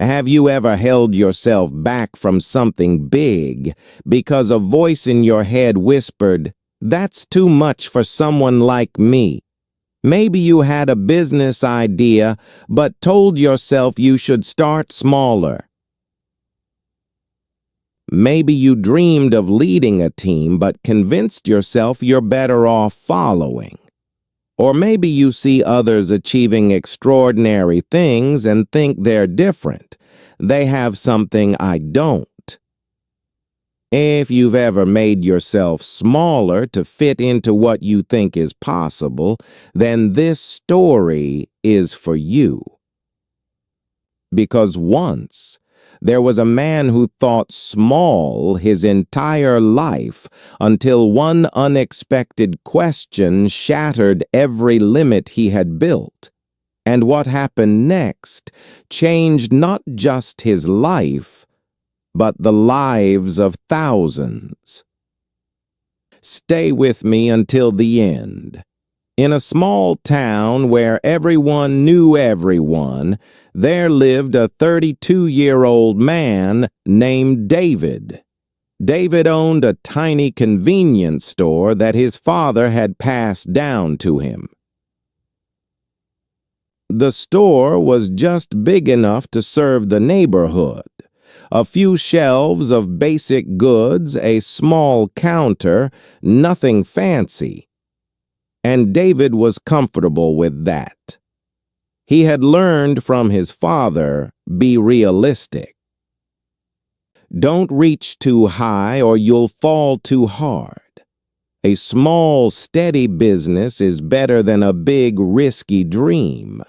Have you ever held yourself back from something big because a voice in your head whispered, "That's too much for someone like me"? Maybe you had a business idea, but told yourself you should start smaller. Maybe you dreamed of leading a team, but convinced yourself you're better off following. Or maybe you see others achieving extraordinary things and think they're different. They have something I don't. If you've ever made yourself smaller to fit into what you think is possible, then this story is for you. Because once, there was a man who thought small his entire life until one unexpected question shattered every limit he had built. And what happened next changed not just his life, but the lives of thousands. Stay with me until the end. In a small town where everyone knew everyone, there lived a 32-year-old man named David. David owned a tiny convenience store that his father had passed down to him. The store was just big enough to serve the neighborhood. A few shelves of basic goods, a small counter, nothing fancy. And David was comfortable with that. He had learned from his father, be realistic. Don't reach too high or you'll fall too hard. A small, steady business is better than a big, risky dream.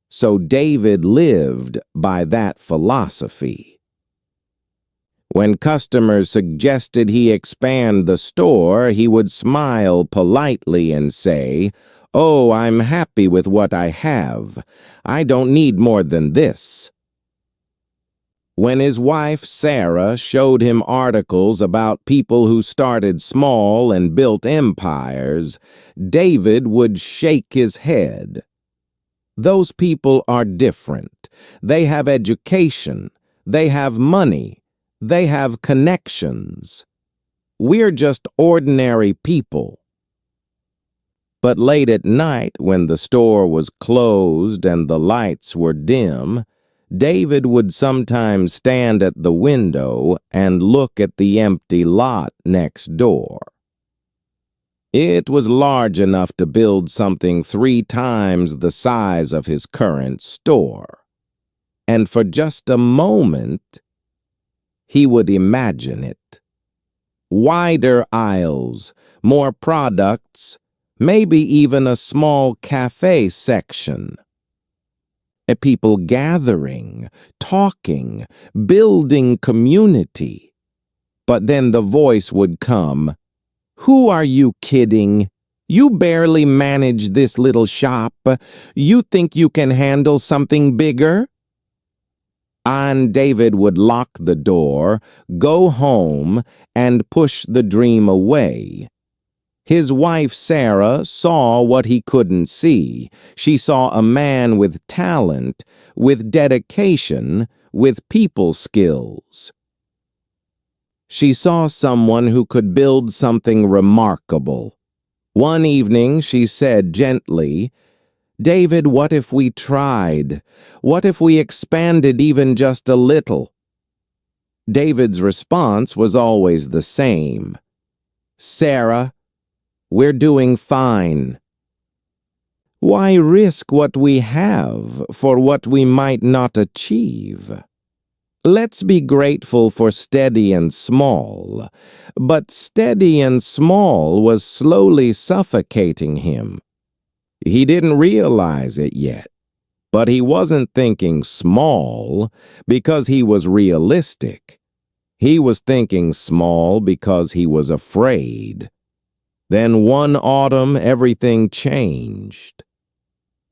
So David lived by that philosophy. When customers suggested he expand the store, he would smile politely and say, "Oh, I'm happy with what I have. I don't need more than this." When his wife, Sarah, showed him articles about people who started small and built empires, David would shake his head. Those people are different. They have education. They have money. They have connections. We're just ordinary people. But late at night, when the store was closed and the lights were dim, David would sometimes stand at the window and look at the empty lot next door. It was large enough to build something 3 times the size of his current store. And for just a moment, he would imagine it. Wider aisles, more products, maybe even a small cafe section. People gathering, talking, building community. But then the voice would come, "Who are you kidding? You barely manage this little shop. You think you can handle something bigger?" And David would lock the door, go home, and push the dream away. His wife, Sarah, saw what he couldn't see. She saw a man with talent, with dedication, with people skills. She saw someone who could build something remarkable. One evening, she said gently, "David, what if we tried? What if we expanded even just a little?" David's response was always the same. "Sarah, we're doing fine. Why risk what we have for what we might not achieve? Let's be grateful for steady and small." But steady and small was slowly suffocating him. He didn't realize it yet, but he wasn't thinking small because he was realistic. He was thinking small because he was afraid. Then one autumn, everything changed.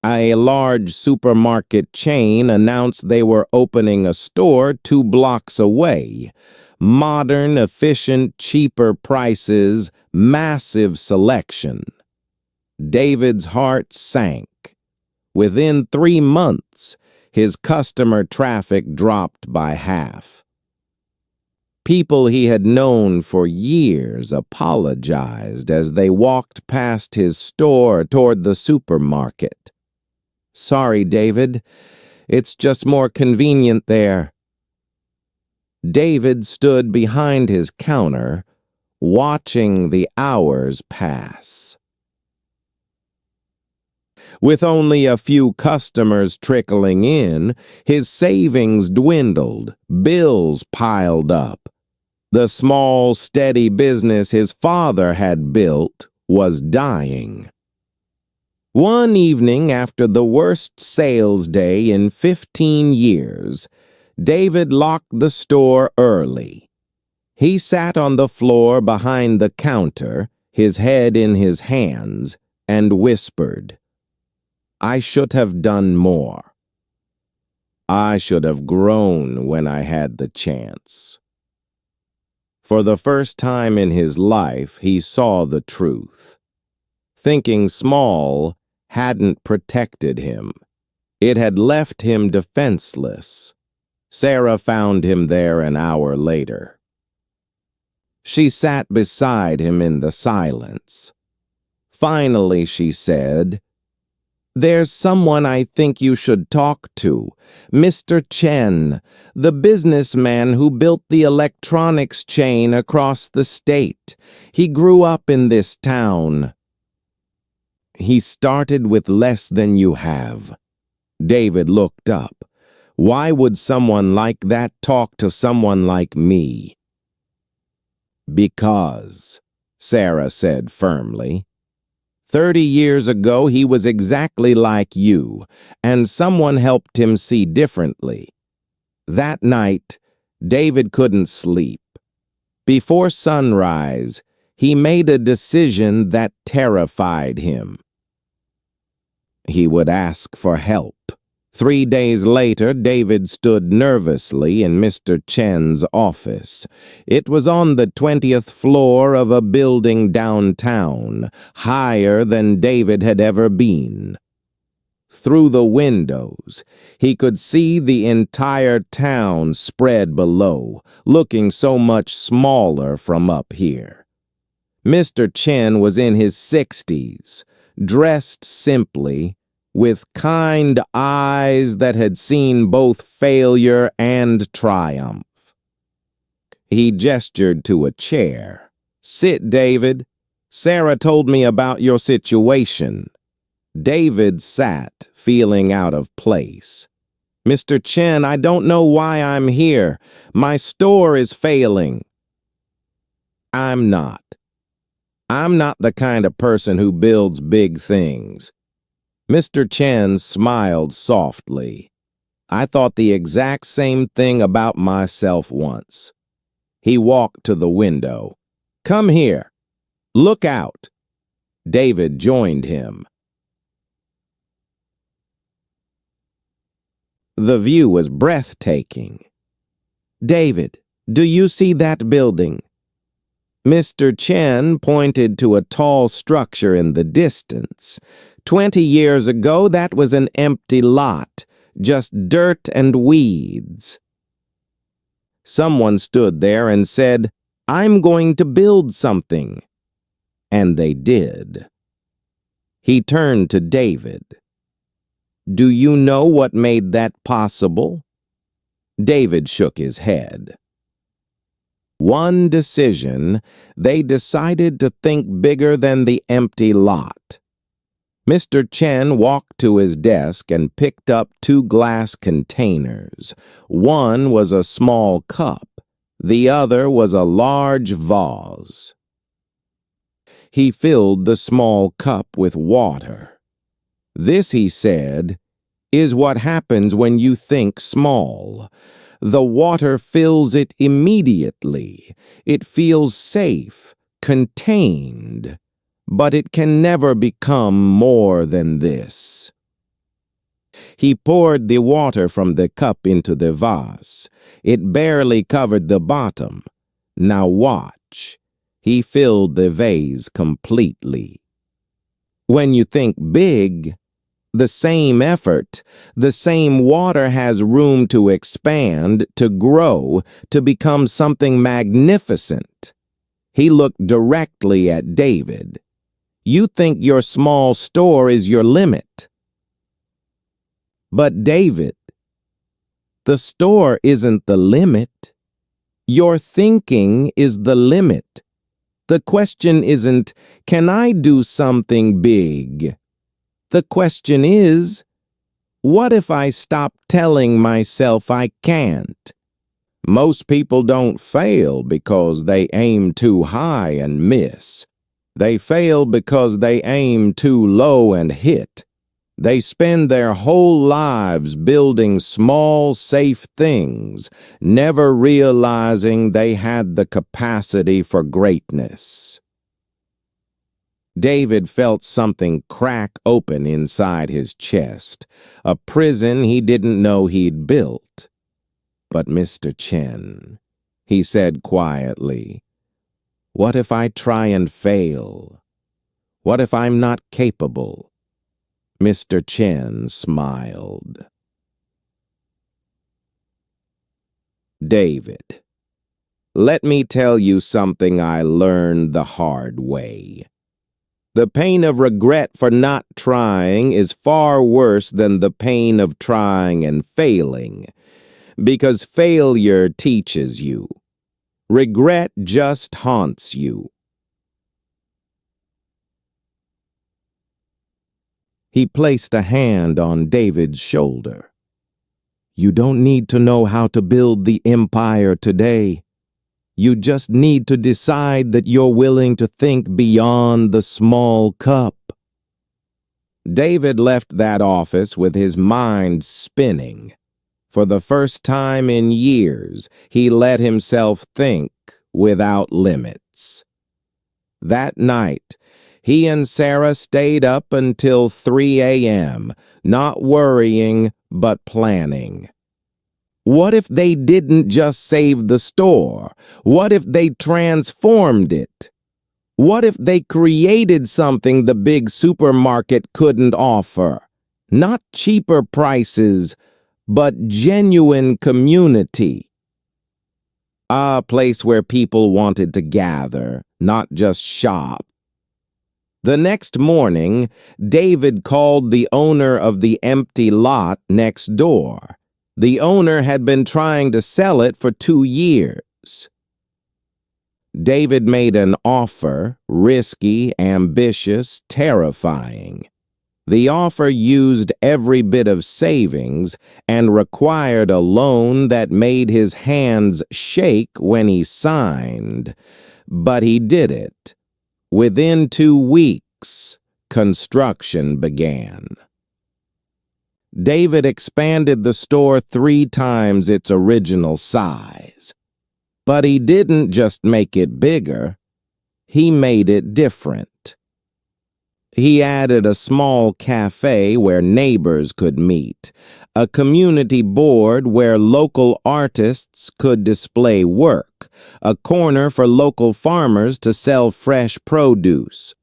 A large supermarket chain announced they were opening a store 2 blocks away. Modern, efficient, cheaper prices, massive selection. David's heart sank. Within 3 months, His customer traffic dropped by half. People he had known for years apologized as they walked past his store toward the supermarket. "Sorry, David. It's just more convenient there." David stood behind his counter, watching the hours pass. With only a few customers trickling in, his savings dwindled, bills piled up. The small, steady business his father had built was dying. One evening after the worst sales day in 15 years, David locked the store early. He sat on the floor behind the counter, his head in his hands, and whispered, "I should have done more. I should have grown when I had the chance." For the first time in his life, he saw the truth. Thinking small hadn't protected him. It had left him defenseless. Sarah found him there an hour later. She sat beside him in the silence. Finally, she said, "There's someone I think you should talk to. Mr. Chen, the businessman who built the electronics chain across the state. He grew up in this town." "He started with less than you have." David looked up. "Why would someone like that talk to someone like me?" "Because," Sarah said firmly. 30 years ago, he was exactly like you, and someone helped him see differently. That night, David couldn't sleep. Before sunrise, he made a decision that terrified him. He would ask for help. 3 days later, David stood nervously in Mr. Chen's office. It was on the 20th floor of a building downtown, higher than David had ever been. Through the windows, he could see the entire town spread below, looking so much smaller from up here. Mr. Chen was in his 60s, dressed simply, with kind eyes that had seen both failure and triumph. He gestured to a chair. "Sit, David. Sarah told me about your situation." David sat, feeling out of place. "Mr. Chen, I don't know why I'm here. My store is failing." I'm not the kind of person who builds big things." Mr. Chen smiled softly. "I thought the exact same thing about myself once." He walked to the window. "Come here. Look out." David joined him. The view was breathtaking. "David, do you see that building?" Mr. Chen pointed to a tall structure in the distance. 20 years ago, that was an empty lot, just dirt and weeds. Someone stood there and said, "I'm going to build something." And they did. He turned to David. "Do you know what made that possible?" David shook his head. One decision, they decided to think bigger than the empty lot. Mr. Chen walked to his desk and picked up 2 glass containers. One was a small cup. The other was a large vase. He filled the small cup with water. "This," he said, "is what happens when you think small. The water fills it immediately. It feels safe, contained. But it can never become more than this." He poured the water from the cup into the vase. It barely covered the bottom. Now watch. He filled the vase completely. When you think big, The same effort, the same water has room to expand, to grow, to become something magnificent. He looked directly at David. You think your small store is your limit. But David, the store isn't the limit. Your thinking is the limit. The question isn't, can I do something big? The question is, what if I stop telling myself I can't? Most people don't fail because they aim too high and miss. They fail because they aim too low and hit. They spend their whole lives building small, safe things, never realizing they had the capacity for greatness. David felt something crack open inside his chest, a prison he didn't know he'd built. But Mr. Chen, he said quietly, what if I try and fail? What if I'm not capable? Mr. Chen smiled. David, let me tell you something I learned the hard way. The pain of regret for not trying is far worse than the pain of trying and failing, because failure teaches you. Regret just haunts you. He placed a hand on David's shoulder. You don't need to know how to build the empire today. You just need to decide that you're willing to think beyond the small cup. David left that office with his mind spinning. For the first time in years, he let himself think without limits. That night, he and Sarah stayed up until 3 a.m., not worrying, but planning. What if they didn't just save the store? What if they transformed it? What if they created something the big supermarket couldn't offer? Not cheaper prices, but genuine community. A place where people wanted to gather, not just shop. The next morning, David called the owner of the empty lot next door. The owner had been trying to sell it for 2 years. David made an offer, risky, ambitious, terrifying. The offer used every bit of savings and required a loan that made his hands shake when he signed. But he did it. Within 2 weeks, construction began. David expanded the store 3 times its original size. But he didn't just make it bigger, he made it different. He added a small cafe where neighbors could meet, a community board where local artists could display work, a corner for local farmers to sell fresh produce.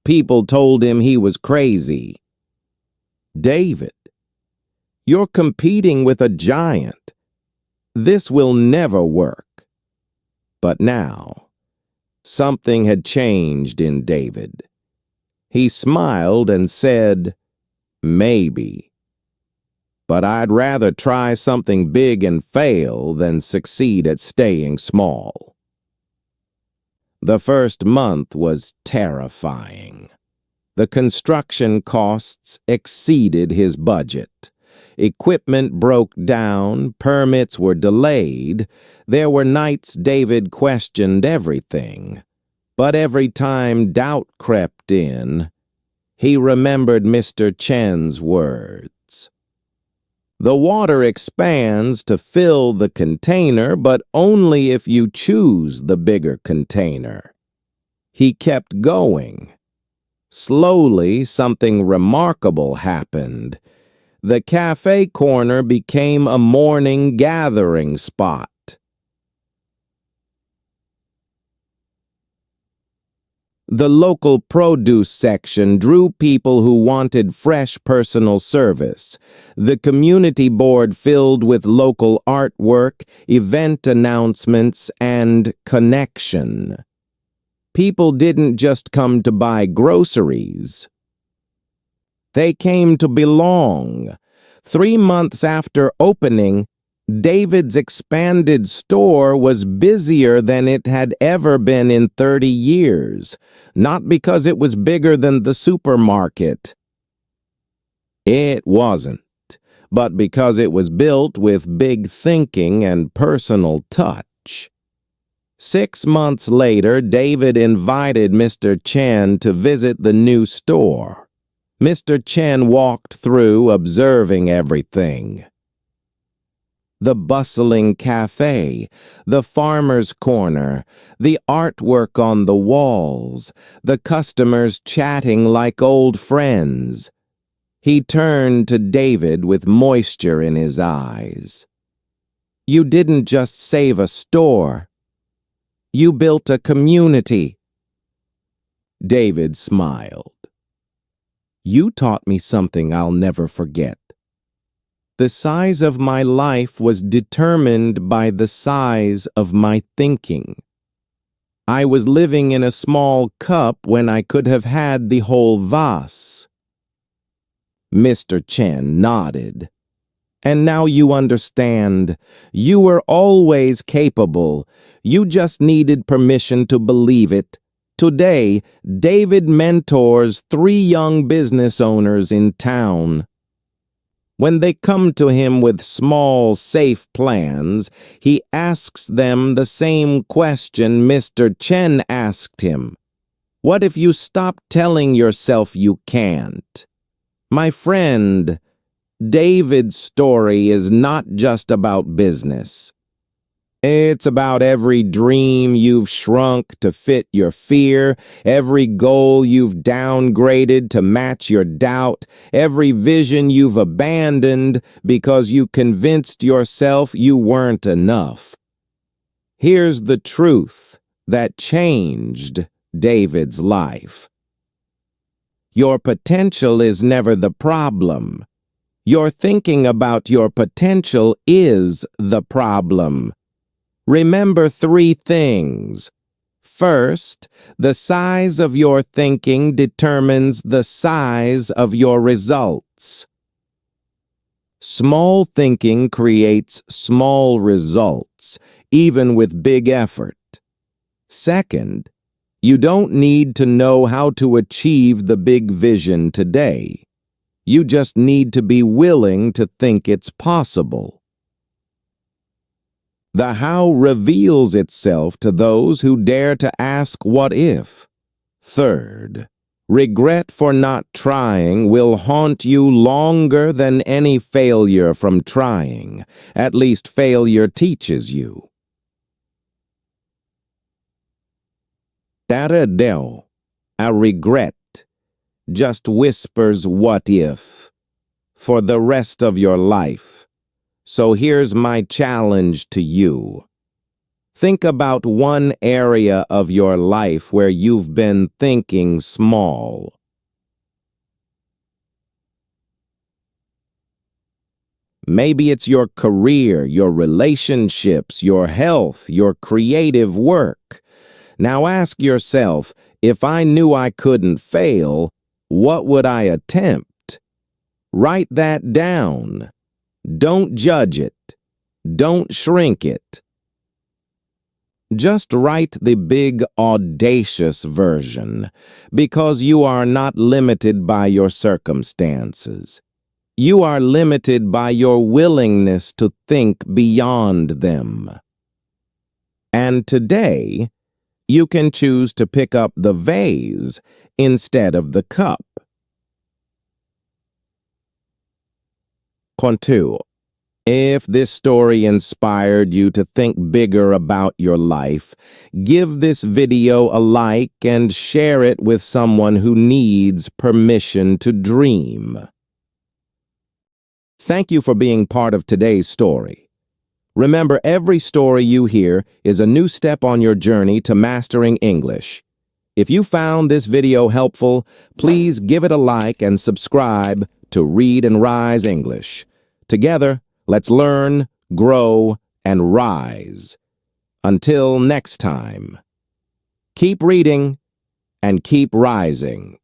People told him he was crazy. David, you're competing with a giant. This will never work. But now, something had changed in David. He smiled and said, maybe. But I'd rather try something big and fail than succeed at staying small. The first month was terrifying. The construction costs exceeded his budget. Equipment broke down, permits were delayed. There were nights David questioned everything. But every time doubt crept in, he remembered Mr. Chen's words. The water expands to fill the container, but only if you choose the bigger container. He kept going. Slowly, something remarkable happened. The cafe corner became a morning gathering spot. The local produce section drew people who wanted fresh personal service. The community board filled with local artwork, event announcements, and connection. People didn't just come to buy groceries. They came to belong. 3 months after opening, David's expanded store was busier than it had ever been in 30 years, not because it was bigger than the supermarket. It wasn't, but because it was built with big thinking and personal touch. 6 months later, David invited Mr. Chen to visit the new store. Mr. Chen walked through, observing everything. The bustling cafe, the farmer's corner, the artwork on the walls, the customers chatting like old friends. He turned to David with moisture in his eyes. You didn't just save a store. You built a community. David smiled. You taught me something I'll never forget. The size of my life was determined by the size of my thinking. I was living in a small cup when I could have had the whole vase. Mr. Chen nodded. And now you understand. You were always capable. You just needed permission to believe it. Today, David mentors 3 young business owners in town. When they come to him with small, safe plans, he asks them the same question Mr. Chen asked him. What if you stop telling yourself you can't? My friend, David's story is not just about business. It's about every dream you've shrunk to fit your fear, every goal you've downgraded to match your doubt, every vision you've abandoned because you convinced yourself you weren't enough. Here's the truth that changed David's life. Your potential is never the problem. Your thinking about your potential is the problem. Remember 3 things. First, the size of your thinking determines the size of your results. Small thinking creates small results, even with big effort. Second, you don't need to know how to achieve the big vision today. You just need to be willing to think it's possible. The how reveals itself to those who dare to ask what if. Third, regret for not trying will haunt you longer than any failure from trying. At least failure teaches you. Taradell, a regret, just whispers what if for the rest of your life. So here's my challenge to you. Think about one area of your life where you've been thinking small. Maybe it's your career, your relationships, your health, your creative work. Now ask yourself, if I knew I couldn't fail, what would I attempt? Write that down. Don't judge it. Don't shrink it. Just write the big, audacious version, because you are not limited by your circumstances. You are limited by your willingness to think beyond them. And today, you can choose to pick up the vase instead of the cup. Contour. If this story inspired you to think bigger about your life, give this video a like and share it with someone who needs permission to dream. Thank you for being part of today's story. Remember, every story you hear is a new step on your journey to mastering English. If you found this video helpful, please give it a like and subscribe to Read and Rise English. Together, let's learn, grow, and rise. Until next time, keep reading and keep rising.